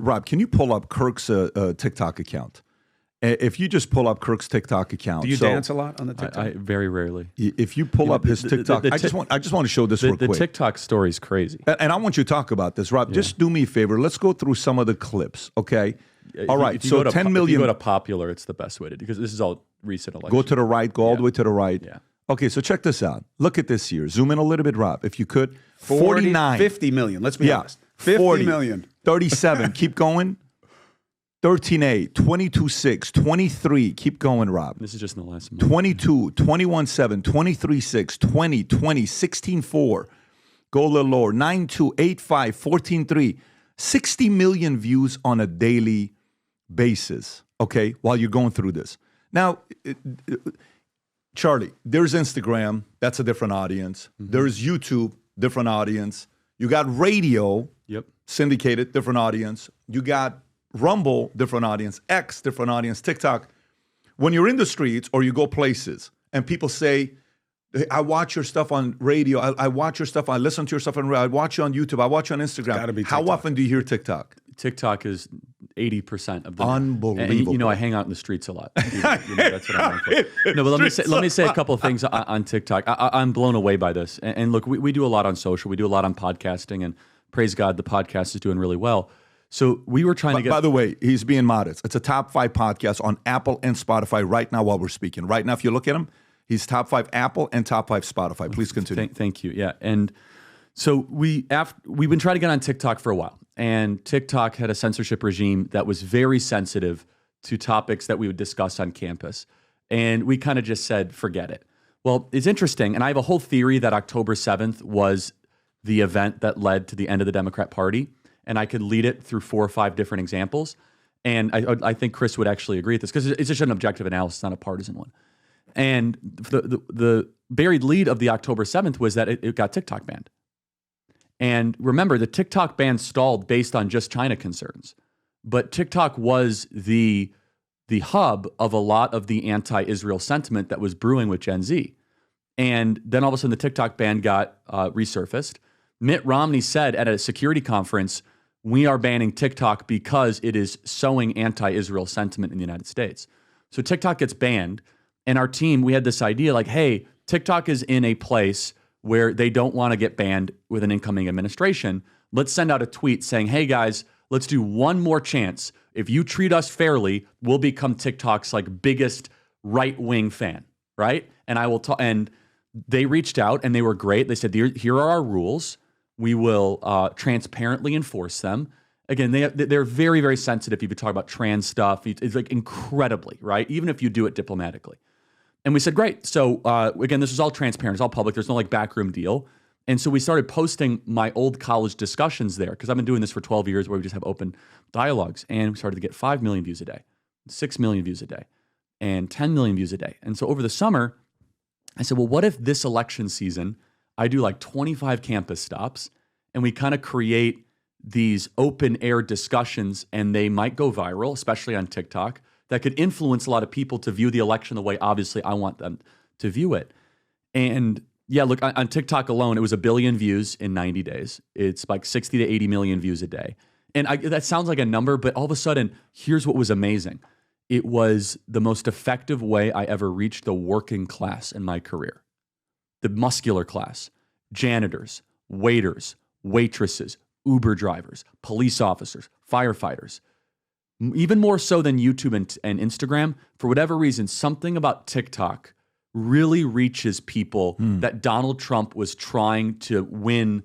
Rob, can you pull up Kirk's TikTok account? If you just pull up Kirk's TikTok account. Do you dance a lot on the TikTok? I very rarely. If you pull up his TikTok, I just want to show this real quick. The TikTok story is crazy. And I want you to talk about this, Rob. Just do me a favor. Let's go through some of the clips, okay? All right, so 10 million. If you go to popular, it's the best way to do, because this is all recent election. Go to the right, go all the way to the right. Yeah. Okay, so check this out. Look at this here. Zoom in a little bit, Rob, if you could. 49. 50 million, let's be honest. 50 million. 37, keep going. 13.8, 22.6, 23, keep going, Rob. This is just in the last month. 22, 21.7, 23.6, 20, 20, 16.4. Go a little lower. 9.2, 8.5, 14.3. 60 million views on a daily basis, okay, while you're going through this. Now, Charlie, there's Instagram. That's a different audience. Mm-hmm. There's YouTube, different audience. You got radio, syndicated, different audience. You got Rumble, different audience. X, different audience. TikTok. When you're in the streets or you go places and people say, I watch your stuff on radio. I watch your stuff. I listen to your stuff on radio. I watch you on YouTube. I watch you on Instagram. Gotta be TikTok. How often do you hear TikTok? TikTok is 80% of the unbelievable. And, I hang out in the streets a lot. That's what I'm known for. No, but let me say a couple of things on TikTok. I'm blown away by this. And look, we do a lot on social. We do a lot on podcasting, and praise God, the podcast is doing really well. So we were trying to get... By the way, he's being modest. It's a top 5 podcast on Apple and Spotify right now while we're speaking. Right now, if you look at him, he's top 5 Apple and top 5 Spotify. Please continue. Thank you. Yeah. And so we've been trying to get on TikTok for a while. And TikTok had a censorship regime that was very sensitive to topics that we would discuss on campus. And we kind of just said, forget it. Well, it's interesting. And I have a whole theory that October 7th was the event that led to the end of the Democrat Party. And I could lead it through 4 or 5 different examples. And I think Chris would actually agree with this, because it's just an objective analysis, not a partisan one. And the buried lead of the October 7th was that it got TikTok banned. And remember, the TikTok ban stalled based on just China concerns. But TikTok was the hub of a lot of the anti-Israel sentiment that was brewing with Gen Z. And then all of a sudden the TikTok ban got resurfaced. Mitt Romney said at a security conference, we are banning TikTok because it is sowing anti-Israel sentiment in the United States. So TikTok gets banned. And our team, we had this idea like, hey, TikTok is in a place where they don't want to get banned with an incoming administration. Let's send out a tweet saying, hey guys, let's do one more chance. If you treat us fairly, we'll become TikTok's like biggest right-wing fan, right? And I will and they reached out and they were great. They said, here are our rules. We will transparently enforce them. Again, they're very, very sensitive if you talk about trans stuff. It's like incredibly, right? Even if you do it diplomatically. And we said, great. So again, this is all transparent. It's all public. There's no like backroom deal. And so we started posting my old college discussions there, because I've been doing this for 12 years where we just have open dialogues. And we started to get 5 million views a day, 6 million views a day, and 10 million views a day. And so over the summer, I said, well, what if this election season, I do like 25 campus stops and we kind of create these open air discussions, and they might go viral, especially on TikTok, that could influence a lot of people to view the election the way, obviously, I want them to view it. And yeah, look, on TikTok alone, it was 1 billion views in 90 days. It's like 60 to 80 million views a day. And that sounds like a number, but all of a sudden, here's what was amazing. It was the most effective way I ever reached the working class in my career. The muscular class, janitors, waiters, waitresses, Uber drivers, police officers, firefighters. Even more so than YouTube and Instagram, for whatever reason, something about TikTok really reaches people that Donald Trump was trying to win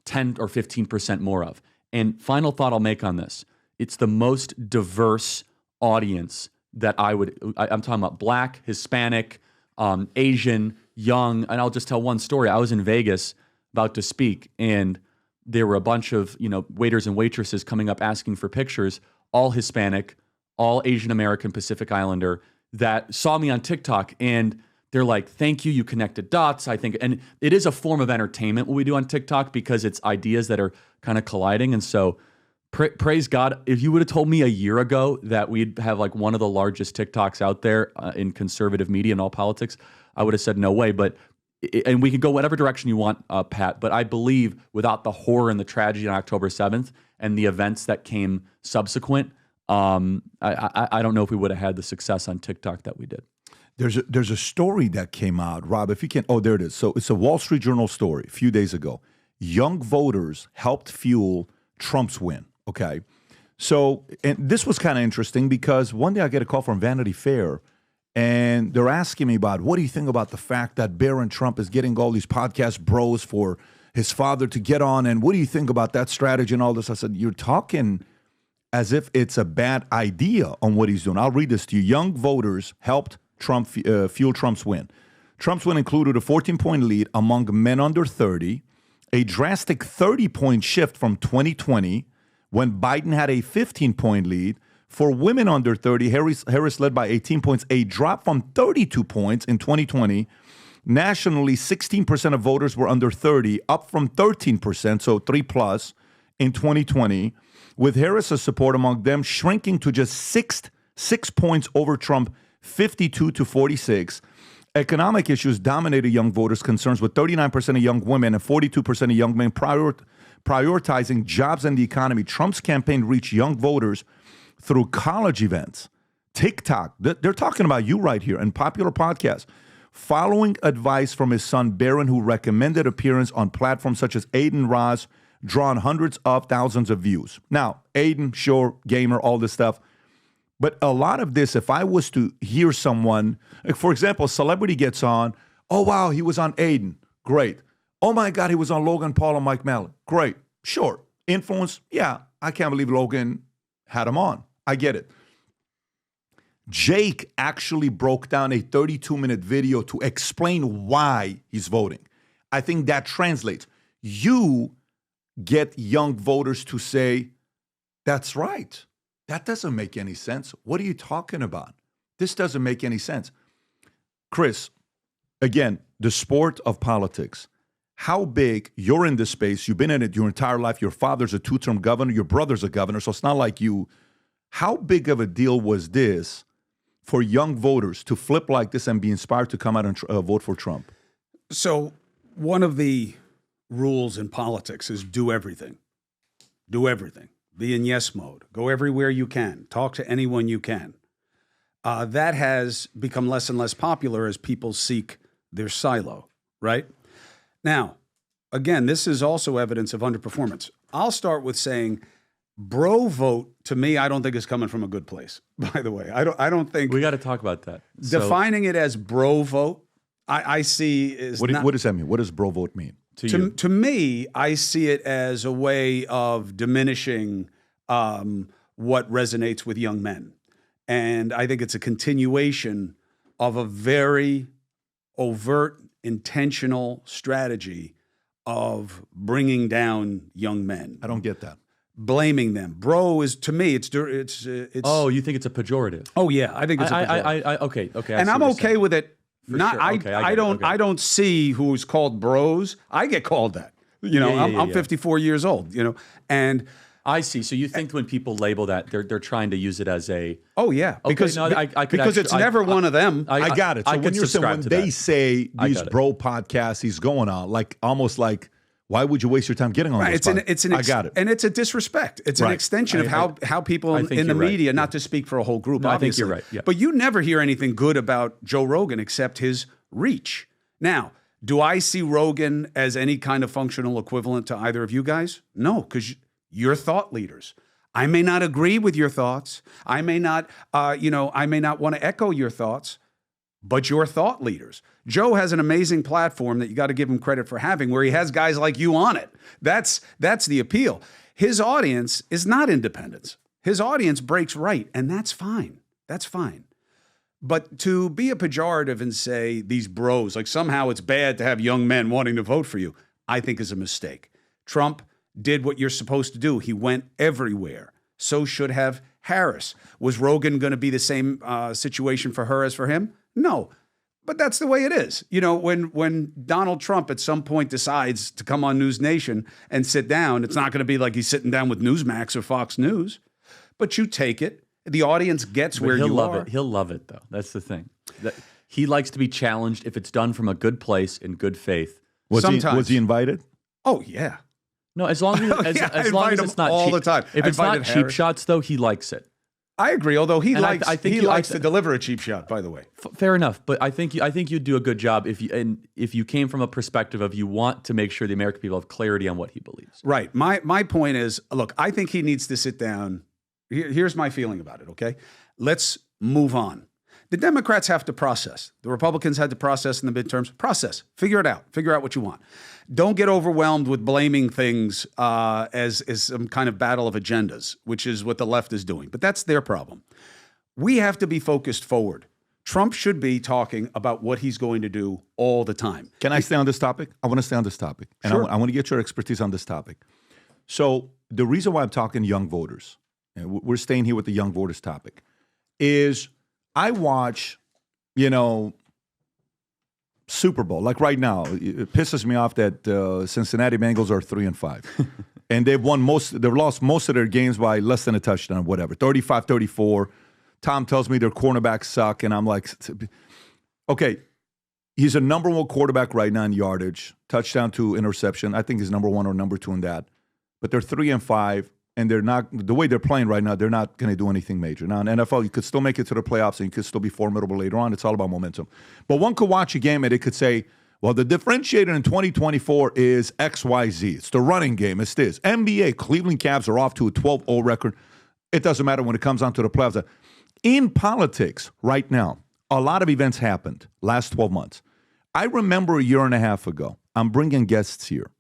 10 or 15% more of. And final thought I'll make on this. It's the most diverse audience that I'm talking about Black, Hispanic, Asian, young. And I'll just tell one story. I was in Vegas about to speak, and there were a bunch of waiters and waitresses coming up asking for pictures, all Hispanic, all Asian American, Pacific Islander, that saw me on TikTok, and they're like, thank you, you connected dots, I think. And it is a form of entertainment, what we do on TikTok, because it's ideas that are kind of colliding. And so praise God, if you would have told me a year ago that we'd have like one of the largest TikToks out there in conservative media and all politics, I would have said no way. And we can go whatever direction you want, Pat, but I believe without the horror and the tragedy on October 7th, and the events that came subsequent, I don't know if we would have had the success on TikTok that we did. There's a story that came out, Rob, if you can. Oh, there it is. So it's a Wall Street Journal story a few days ago. Young voters helped fuel Trump's win. Okay. So, and this was kind of interesting because one day I get a call from Vanity Fair and they're asking me about, what do you think about the fact that Barron Trump is getting all these podcast bros for his father to get on? And what do you think about that strategy and all this? I said, you're talking as if it's a bad idea on what he's doing. I'll read this to you. Young voters helped Trump fuel Trump's win. Trump's win included a 14-point lead among men under 30, a drastic 30-point shift from 2020 when Biden had a 15-point lead. For women under 30, Harris led by 18 points, a drop from 32 points in 2020. Nationally, 16% of voters were under 30, up from 13%, so 3+ in 2020, with Harris's support among them shrinking to just six points over Trump, 52-46. Economic issues dominated young voters' concerns, with 39% of young women and 42% of young men prioritizing jobs and the economy. Trump's campaign reached young voters through college events, TikTok. They're talking about you right here, and popular podcasts. Following advice from his son, Barron, who recommended appearance on platforms such as Aiden Ross, drawn hundreds of thousands of views. Now, Aiden, sure, gamer, all this stuff. But a lot of this, if I was to hear someone, like for example, a celebrity gets on, oh, wow, he was on Aiden. Great. Oh, my God, he was on Logan Paul and Mike Mallon. Great. Sure. Influence. Yeah, I can't believe Logan had him on. I get it. Jake actually broke down a 32-minute video to explain why he's voting. I think that translates. You get young voters to say, that's right. That doesn't make any sense. What are you talking about? This doesn't make any sense. Chris, again, the sport of politics. How big, you're in this space, you've been in it your entire life, your father's a 2-term governor, your brother's a governor, so it's not like you. How big of a deal was this for young voters to flip like this and be inspired to come out and vote for Trump? So one of the rules in politics is do everything. Do everything. Be in yes mode. Go everywhere you can. Talk to anyone you can. That has become less and less popular as people seek their silo, right? Now, again, this is also evidence of underperformance. I'll start with saying bro vote, to me, I don't think is coming from a good place, by the way. I don't think... We got to talk about that. Defining it as bro vote, I see is what does that mean? What does bro vote mean? To me, I see it as a way of diminishing what resonates with young men. And I think it's a continuation of a very overt, intentional strategy of bringing down young men. I don't get that. Blaming them. Bro is, to me, it's Oh, you think it's a pejorative? Oh, yeah. I think it's a pejorative. Okay. And I'm okay with it. Sure. I don't see who's called bros. I get called that. You know, I'm 54 years old, you know, and I see. So you think when people label that, they're trying to use it as a... Oh, yeah. Because it's never one of them. I got it. So when you're saying, when they say these bro podcasts he's going on, like almost like, why would you waste your time getting on this podcast? I got it. And it's a disrespect. It's an extension of how people in the media, not to speak for a whole group, obviously. I think you're right. Yeah. But you never hear anything good about Joe Rogan except his reach. Now, do I see Rogan as any kind of functional equivalent to either of you guys? No, because you're thought leaders. I may not agree with your thoughts. I may not, I may not want to echo your thoughts, but you're thought leaders. Joe has an amazing platform that you got to give him credit for having, where he has guys like you on it. That's the appeal. His audience is not independents. His audience breaks right, and that's fine. That's fine. But to be a pejorative and say these bros, like somehow it's bad to have young men wanting to vote for you, I think is a mistake. Trump did what you're supposed to do. He went everywhere. So should have Harris. Was Rogan going to be the same situation for her as for him? No. But that's the way it is. You know, when Donald Trump at some point decides to come on News Nation and sit down, it's not going to be like he's sitting down with Newsmax or Fox News. But you take it. The audience gets where you are. He'll love it, though. That's the thing. He likes to be challenged if it's done from a good place in good faith. Was he invited? Oh, yeah. No, as long as as long as it's not all cheap, the time. If it's not cheap shots, though, he likes it. I agree. Although he likes, I think he likes to deliver a cheap shot. By the way, fair enough. But I think you'd do a good job if you came from a perspective of you want to make sure the American people have clarity on what he believes. Right. My point is, look, I think he needs to sit down. Here's my feeling about it. Okay, let's move on. The Democrats have to process. The Republicans had to process in the midterms. Process. Figure it out. Figure out what you want. Don't get overwhelmed with blaming things as some kind of battle of agendas, which is what the left is doing. But that's their problem. We have to be focused forward. Trump should be talking about what he's going to do all the time. Can I stay on this topic? I want to stay on this topic. And sure. I want to get your expertise on this topic. So the reason why I'm talking young voters, and we're staying here with the young voters topic, is I watch, Super Bowl. Like right now, it pisses me off that Cincinnati Bengals are 3-5. And they've lost most of their games by less than a touchdown, whatever. 35-34. Tom tells me their cornerbacks suck, and I'm like, okay, he's a number one quarterback right now in yardage, touchdown to interception. I think he's number one or number two in that. But they're 3-5. And they're not, the way they're playing right now, they're not going to do anything major. Now, in NFL, you could still make it to the playoffs and you could still be formidable later on. It's all about momentum. But one could watch a game and it could say, well, the differentiator in 2024 is XYZ. It's the running game. It's this. NBA, Cleveland Cavs are off to a 12-0 record. It doesn't matter when it comes on to the playoffs. In politics right now, a lot of events happened last 12 months. I remember a year and a half ago, I'm bringing guests here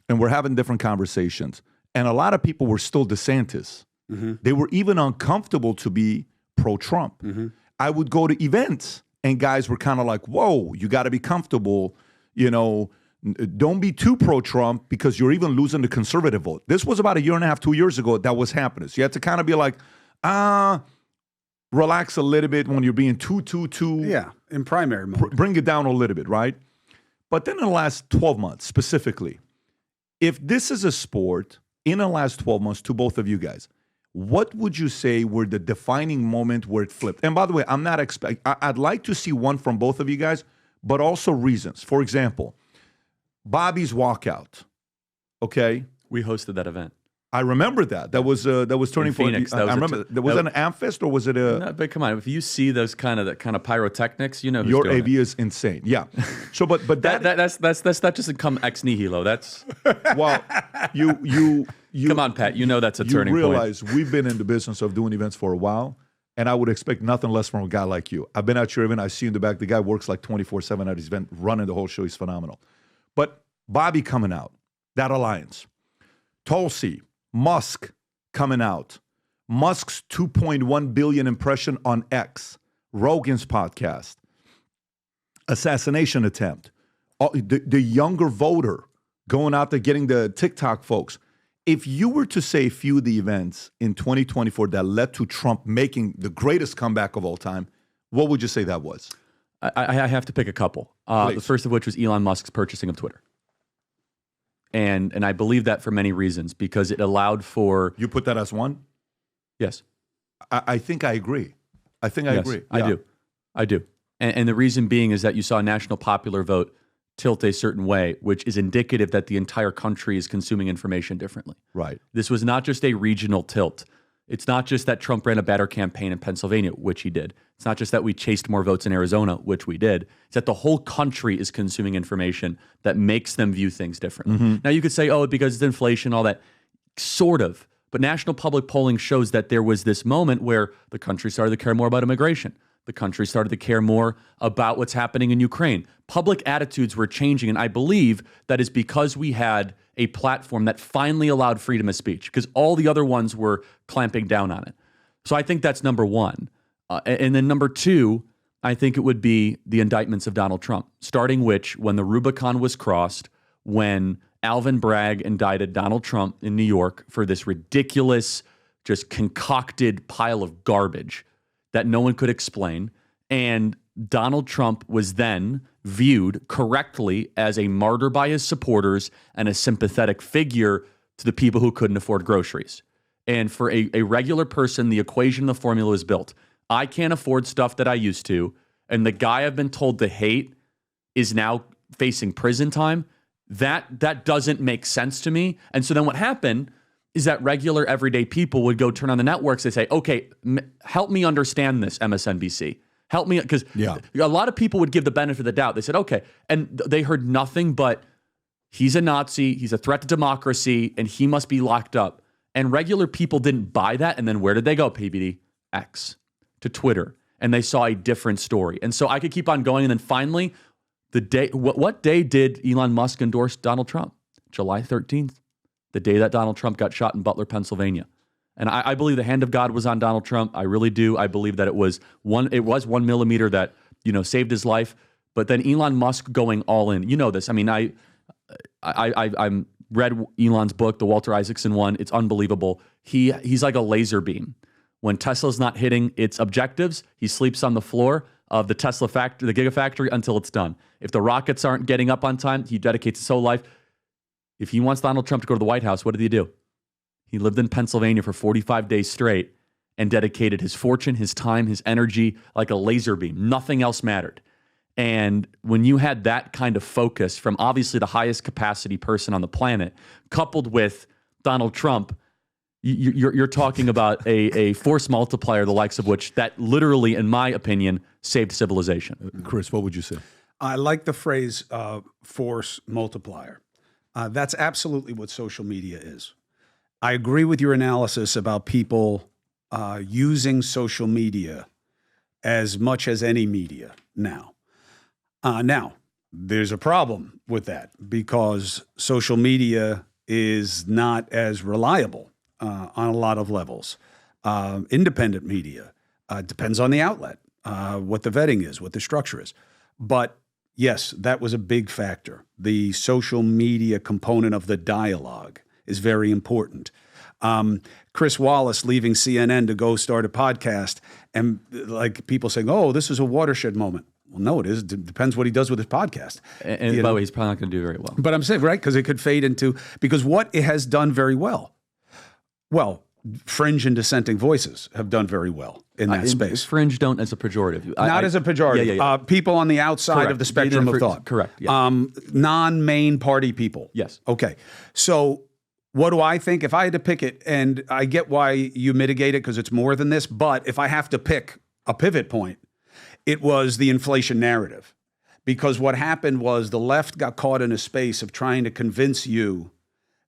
and we're having different conversations. And a lot of people were still DeSantis. Mm-hmm. They were even uncomfortable to be pro-Trump. Mm-hmm. I would go to events, and guys were kind of like, whoa, you got to be comfortable. Don't be too pro-Trump because you're even losing the conservative vote. This was about a year and a half, 2 years ago that was happening. So you had to kind of be like, relax a little bit when you're being too. Yeah, in primary mode. Bring it down a little bit, right? But then in the last 12 months, specifically, if this is a sport in the last 12 months to both of you guys, what would you say were the defining moment where it flipped? And by the way, I'd like to see one from both of you guys, but also reasons. For example, Bobby's walkout. Okay, we hosted that event. I remember that. That was turning point. I remember. Was it an Amfest or was it a? No, but come on, if you see those kind of pyrotechnics, you know who's your doing AV is insane. Yeah. So, but that doesn't come ex nihilo. That's well, you come on, Pat. You know that's a turning point. You realize we've been in the business of doing events for a while, and I would expect nothing less from a guy like you. I've been at your event. I see you in the back. The guy works like 24/7 at his event, running the whole show. He's phenomenal. But Bobby coming out, that alliance, Tulsi. Musk coming out. Musk's 2.1 billion impression on X. Rogan's podcast. Assassination attempt. The younger voter going out there getting the TikTok folks. If you were to say a few of the events in 2024 that led to Trump making the greatest comeback of all time, what would you say that was? I have to pick a couple. The first of which was Elon Musk's purchasing of Twitter. And I believe that for many reasons, because it allowed for... You put that as one? Yes. I think I agree. I agree. Yeah. I do. And the reason being is that you saw a national popular vote tilt a certain way, which is indicative that the entire country is consuming information differently. Right. This was not just a regional tilt. It's not just that Trump ran a better campaign in Pennsylvania, which he did. It's not just that we chased more votes in Arizona, which we did. It's that the whole country is consuming information that makes them view things differently. Mm-hmm. Now, you could say, oh, because it's inflation, all that. Sort of. But national public polling shows that there was this moment where the country started to care more about immigration. The country started to care more about what's happening in Ukraine. Public attitudes were changing, and I believe that is because we had a platform that finally allowed freedom of speech, because all the other ones were clamping down on it. So I think that's number one. And then number two, I think it would be the indictments of Donald Trump, starting which when the Rubicon was crossed, when Alvin Bragg indicted Donald Trump in New York for this ridiculous, just concocted pile of garbage that no one could explain. And Donald Trump was then viewed correctly as a martyr by his supporters and a sympathetic figure to the people who couldn't afford groceries. And for a regular person, the equation, the formula is built. I can't afford stuff that I used to, and the guy I've been told to hate is now facing prison time. That doesn't make sense to me. And so then what happened is that regular everyday people would go turn on the networks. They say, okay, help me understand this, MSNBC. Help me, because a lot of people would give the benefit of the doubt. They said, okay, and they heard nothing but he's a Nazi, he's a threat to democracy, and he must be locked up. And regular people didn't buy that. And then where did they go, PBD? X, to Twitter. And they saw a different story. And so I could keep on going. And then finally, the day, what day did Elon Musk endorse Donald Trump? July 13th, the day that Donald Trump got shot in Butler, Pennsylvania. And I believe the hand of God was on Donald Trump. I really do. I believe that it was 1 millimeter that, saved his life. But then Elon Musk going all in. You know this. I mean, I'm read Elon's book, the Walter Isaacson one. It's unbelievable. He's like a laser beam. When Tesla's not hitting its objectives, he sleeps on the floor of the Tesla factory, the Gigafactory, until it's done. If the rockets aren't getting up on time, he dedicates his whole life. If he wants Donald Trump to go to the White House, what did he do? He lived in Pennsylvania for 45 days straight and dedicated his fortune, his time, his energy like a laser beam. Nothing else mattered. And when you had that kind of focus from obviously the highest capacity person on the planet, coupled with Donald Trump, you're talking about a force multiplier, the likes of which that literally, in my opinion, saved civilization. Chris, what would you say? I like the phrase force multiplier. That's absolutely what social media is. I agree with your analysis about people using social media as much as any media now. Now, there's a problem with that because social media is not as reliable on a lot of levels. Independent media depends on the outlet, what the vetting is, what the structure is. But yes, that was a big factor. The social media component of the dialogue is very important. Chris Wallace leaving CNN to go start a podcast, and like people saying, "Oh, this is a watershed moment." Well, no, it is. It depends what he does with his podcast. And by the way, he's probably not going to do very well. But I'm saying, right, because it could fade into, because what it has done very well, fringe and dissenting voices have done very well in that space. Fringe don't as a pejorative. Not as a pejorative. Yeah. People on the outside of the spectrum of thought. Correct. Yeah. Non-main party people. Yes. Okay. So what do I think? If I had to pick it, and I get why you mitigate it because it's more than this, but if I have to pick a pivot point, it was the inflation narrative. Because what happened was the left got caught in a space of trying to convince you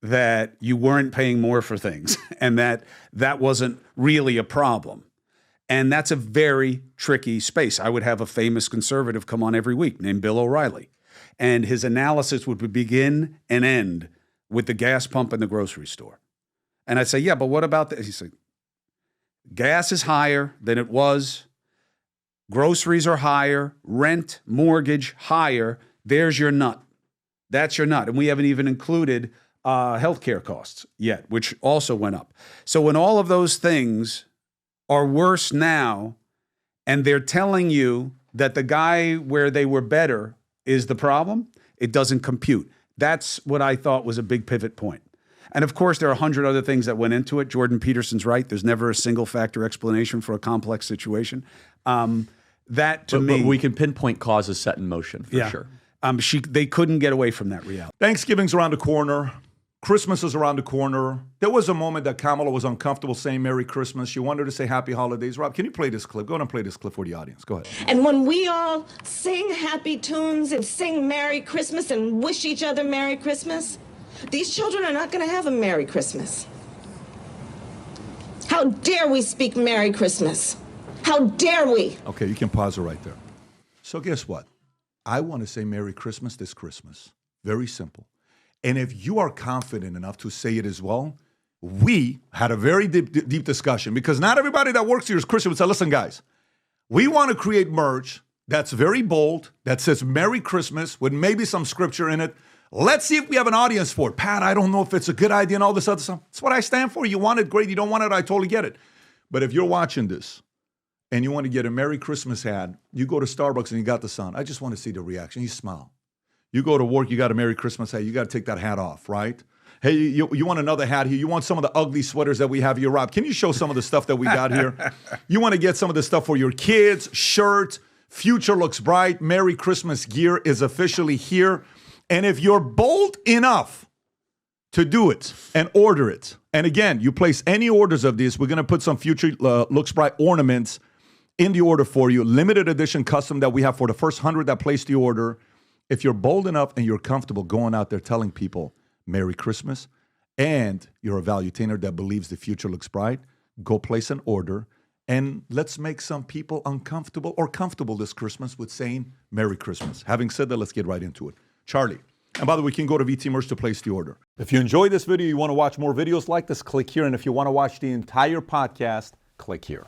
that you weren't paying more for things and that wasn't really a problem. And that's a very tricky space. I would have a famous conservative come on every week named Bill O'Reilly. And his analysis would begin and end with the gas pump in the grocery store. And I'd say, yeah, but what about this? He'd say, gas is higher than it was. Groceries are higher, rent, mortgage, higher. There's your nut. That's your nut. And we haven't even included healthcare costs yet, which also went up. So when all of those things are worse now, and they're telling you that the guy where they were better is the problem, it doesn't compute. That's what I thought was a big pivot point. And of course, there are 100 other things that went into it. Jordan Peterson's right. There's never a single factor explanation for a complex situation. That to me, but we can pinpoint causes set in motion for sure. They couldn't get away from that reality. Thanksgiving's around the corner. Christmas is around the corner. There was a moment that Kamala was uncomfortable saying Merry Christmas. She wanted to say Happy Holidays. Rob, can you play this clip? Go ahead and play this clip for the audience. Go ahead. And when we all sing happy tunes and sing Merry Christmas and wish each other Merry Christmas, these children are not going to have a Merry Christmas. How dare we speak Merry Christmas? How dare we? Okay, you can pause it right there. So guess what? I want to say Merry Christmas this Christmas. Very simple. And if you are confident enough to say it as well, we had a very deep discussion because not everybody that works here is Christian would say, listen, guys, we want to create merch that's very bold, that says Merry Christmas with maybe some scripture in it. Let's see if we have an audience for it. Pat, I don't know if it's a good idea and all this other stuff. That's what I stand for. You want it, great. You don't want it, I totally get it. But if you're watching this and you want to get a Merry Christmas hat, you go to Starbucks and you got the sun. I just want to see the reaction. You smile. You go to work, you got a Merry Christmas hat. You got to take that hat off, right? Hey, you want another hat here? You want some of the ugly sweaters that we have here, Rob? Can you show some of the stuff that we got here? You want to get some of the stuff for your kids, shirts, future looks bright. Merry Christmas gear is officially here. And if you're bold enough to do it and order it, and again, you place any orders of these, we're going to put some future Looks Bright ornaments in the order for you, limited edition custom that we have for the first 100 that place the order. If you're bold enough and you're comfortable going out there telling people Merry Christmas, and you're a valuetainer that believes the future looks bright, go place an order, and let's make some people uncomfortable or comfortable this Christmas with saying Merry Christmas. Having said that, let's get right into it. Charlie. And by the way, you can go to VT Merch to place the order. If you enjoyed this video, you want to watch more videos like this, click here. And if you want to watch the entire podcast, click here.